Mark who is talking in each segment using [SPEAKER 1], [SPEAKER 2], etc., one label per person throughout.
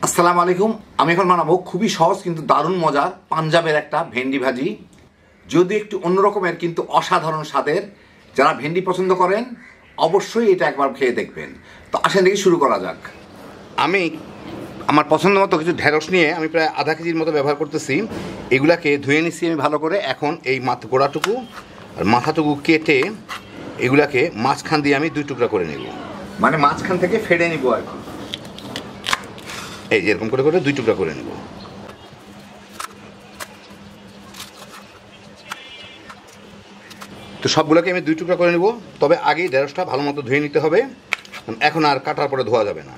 [SPEAKER 1] আসসালামু আলাইকুম। আমি এখন বানাবো খুবই সহজ কিন্তু দারুণ মজার পাঞ্জাবের একটা ভেন্ডি ভাজি। যদি একটু অন্যরকমের কিন্তু অসাধারণ স্বাদের। যারা ভেন্ডি পছন্দ করেন অবশ্যই এটা একবার খেয়ে দেখবেন। তো আসেন দেখি শুরু করা যাক। আমি আমার পছন্দ মতো কিছু ঢেঁড়স নিয়ে আমি প্রায় আধা কেজির মতো ব্যবহার করতেছি। এগুলাকে ধুয়ে নিচ্ছি আমি ভালো করে। এখন এই গোড়াটুকু আর মাথাটুকু কেটে এগুলাকে মাঝখান দিয়ে আমি 2 টুকরা করে নেব, মানে মাঝখান থেকে ফেড়ে নিব আর কি। এই যে এরকম করে করে 2 টুকরা করে নেব। তো সবগুলোকে আমি 2 টুকরা করে নেব, তবে আগেই ঢেঁড়সটা ভালো মতো ধুয়ে নিতে হবে, এখন আর কাটার পরে ধোয়া যাবে না।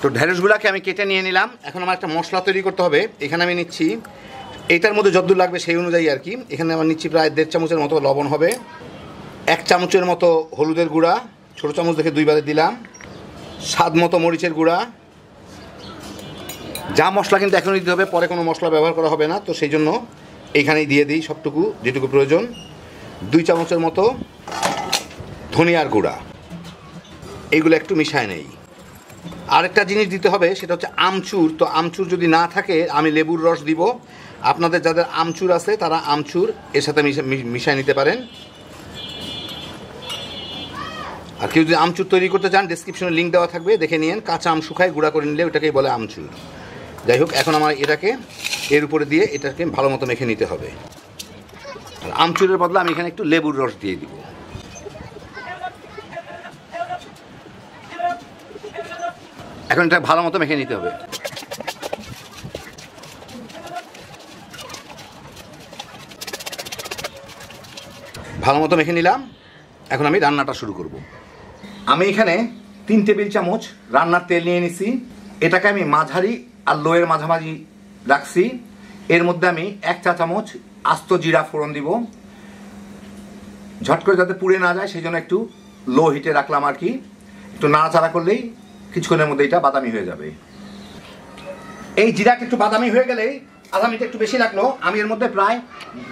[SPEAKER 1] তো ঢেঁড়সগুলোকে আমি কেটে নিয়ে নিলাম। এখন আমার একটা মশলা তৈরি করতে হবে। এখানে আমি নিচ্ছি, এইটার মধ্যে যতদূর লাগবে সেই অনুযায়ী আর কি। এখানে আমার নিচ্ছি প্রায় 1.5 চামচের মতো লবণ হবে, 1 চামচের মতো হলুদের গুঁড়া, ছোটো চামচ দেখে 2 বারে দিলাম, স্বাদ মতো মরিচের গুঁড়া। যা মশলা কিন্তু এখনই দিতে হবে, পরে কোনো মশলা ব্যবহার করা হবে না, তো সেই জন্য এইখানেই দিয়ে দিই সবটুকু যেটুকু প্রয়োজন। 2 চামচের মতো ধনিয়ার গুঁড়া, এইগুলো একটু মিশায় নেই। আরেকটা জিনিস দিতে হবে, সেটা হচ্ছে আমচুর। তো আমচুর যদি না থাকে আমি লেবুর রস দিব। আপনাদের যাদের আমচুর আছে তারা আমচুর এর সাথে মিশায় নিতে পারেন। আর কেউ যদি আমচুর তৈরি করতে চান ডেসক্রিপশনে লিঙ্ক দেওয়া থাকবে, দেখে নিন। কাঁচা আম শুকায় গুঁড়া করে নিলে ওটাকেই বলে আমচুর। যাই হোক, এখন আমার এটাকে এর উপরে দিয়ে এটাকে ভালো মতো মেখে নিতে হবে। আর আমচুরের বদলে আমি এখানে একটু লেবুর রস দিয়ে দিব। এখন এটা ভালো মতো মেখে নিতে হবে। ভালো মতো মেখে নিলাম। এখন আমি রান্নাটা শুরু করব। আমি এখানে 3 টেবিল চামচ রান্নার তেল নিয়ে নিছি। এটাকে আমি মাঝারি আর লোয়ের মাঝামাঝি রাখছি। এর মধ্যে আমি 1 চা চামচ আস্ত জিরা ফোড়ন দিব। ঝট করে যাতে পুড়ে না যায় সেই জন্য একটু লো হিটে রাখলাম আর কি। একটু নাড়াচাড়া করলেই কিছুক্ষণের মধ্যে এটা বাদামি হয়ে যাবে। এই জিরাটা একটু বাদামি হয়ে গেলেই, আধা মিনিট একটু বেশি লাগলো, আমি এর মধ্যে প্রায়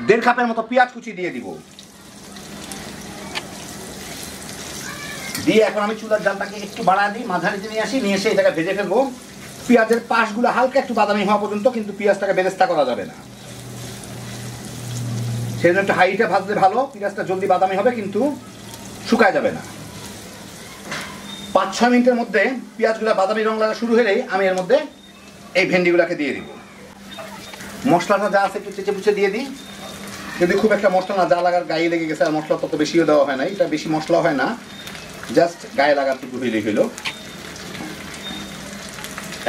[SPEAKER 1] 1.5 কাপের মতো পেঁয়াজ কুচি দিয়ে দিব। দিয়ে এখন আমি চুলার জালটাকে একটু বাড়ায় দিই, মাঝারিতে নিয়ে আসি, নিয়ে এসে এটাকে ভেজে ফেলবো। পেঁয়াজের পাশগুলো হালকা একটু বাদামি হওয়া পর্যন্ত, কিন্তু পেঁয়াজটাকে বেরেস্তা করা যাবে না। সেই জন্য একটু হাইটে ভাজলে ভালো, পেঁয়াজটা জলদি বাদামি হবে কিন্তু শুকায় যাবে না। 5-6 মিনিটের মধ্যে পেঁয়াজগুলো বাদামি রং লাগা শুরু হলেই আমি এর মধ্যে এই ভেন্ডিগুলোকে দিয়ে দিব। মশলাটা যা আছে একটু চেঁচে পুচে দিয়ে দিই। যদি খুব একটা মশলা না, যা লাগার গায়ে লেগে গেছে, আর মশলা তত বেশিও দেওয়া হয় না, এটা বেশি মশলা হয় না, জাস্ট গায়ে লাগার টুকু হইলেই হইল।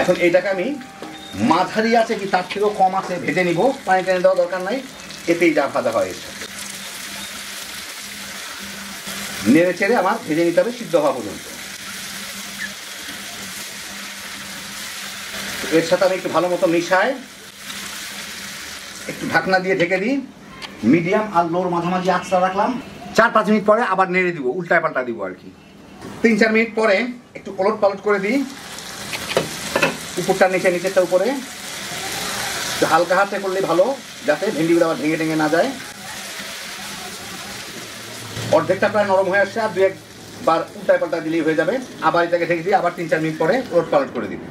[SPEAKER 1] এখন এইটাকে আমি মাঝারি আছে কি তার থেকেও কম আছে ভেজে নিব। পানি টানি দেওয়া দরকার নাই, এতেই যা ভাজা হয়। নেড়ে চেড়ে আমার ভেজে নিতে হবে সিদ্ধ হওয়া পর্যন্ত। এর সাথে আমি একটু ভালো মতো মিশাই, একটু ঢাকনা দিয়ে ঢেকে দিই। মিডিয়াম আর লোর মাঝামাঝি আঁচটা রাখলাম। 4-5 মিনিট পরে আবার নেড়ে দিব, উল্টায় পাল্টা দিব আর কি। 3-4 মিনিট পরে একটু ওলট পালট করে দিই, উপরটা নিচে, নিচেরটা উপরে। হালকা হাতে করলে ভালো, যাতে ভেন্ডিগুলো আবার ভেঙে টেঙে না যায়। অর্ধেকটা প্রায় নরম হয়ে আসছে, আর 2-1 বার উল্টায় পাল্টা দিলেই হয়ে যাবে। আবার এটাকে ঢেকে দিয়ে আবার 3-4 মিনিট পরে ওলট পালট করে দিব।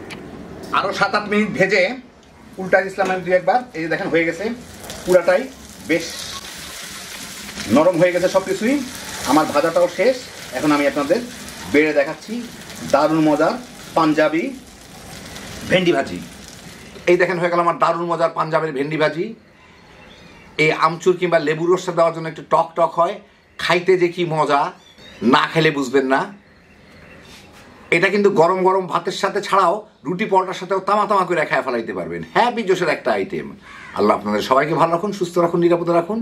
[SPEAKER 1] আরও 7-8 মিনিট ভেজে উল্টায় দিচ্ছিলাম আমি 2-1 বার। এই যে দেখেন হয়ে গেছে, পুরাটাই বেশ নরম হয়ে গেছে সব কিছুই। আমার ভাজাটাও শেষ। এখন আমি আপনাদের বেড়ে দেখাচ্ছি দারুণ মজার পাঞ্জাবি ভেন্ডি ভাজি। এই দেখেন হয়ে গেল আমার দারুণ মজার পাঞ্জাবের ভেন্ডি ভাজি। এই আমচুর কিংবা লেবুর রসটা দেওয়ার জন্য একটু টক টক হয়, খাইতে যে কি মজা, না খেলে বুঝবেন না। এটা কিন্তু গরম গরম ভাতের সাথে ছাড়াও রুটি পরোটার সাথেও তামা তামা করে খায় ফেলাইতে পারবেন। হ্যাপি জোশের একটা আইটেম। আল্লাহ আপনাদের সবাইকে ভালো রাখুন, সুস্থ রাখুন, নিরাপদে রাখুন।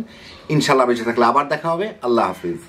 [SPEAKER 1] ইনশাল্লাহ বেঁচে থাকলে আবার দেখা হবে। আল্লাহ হাফিজ।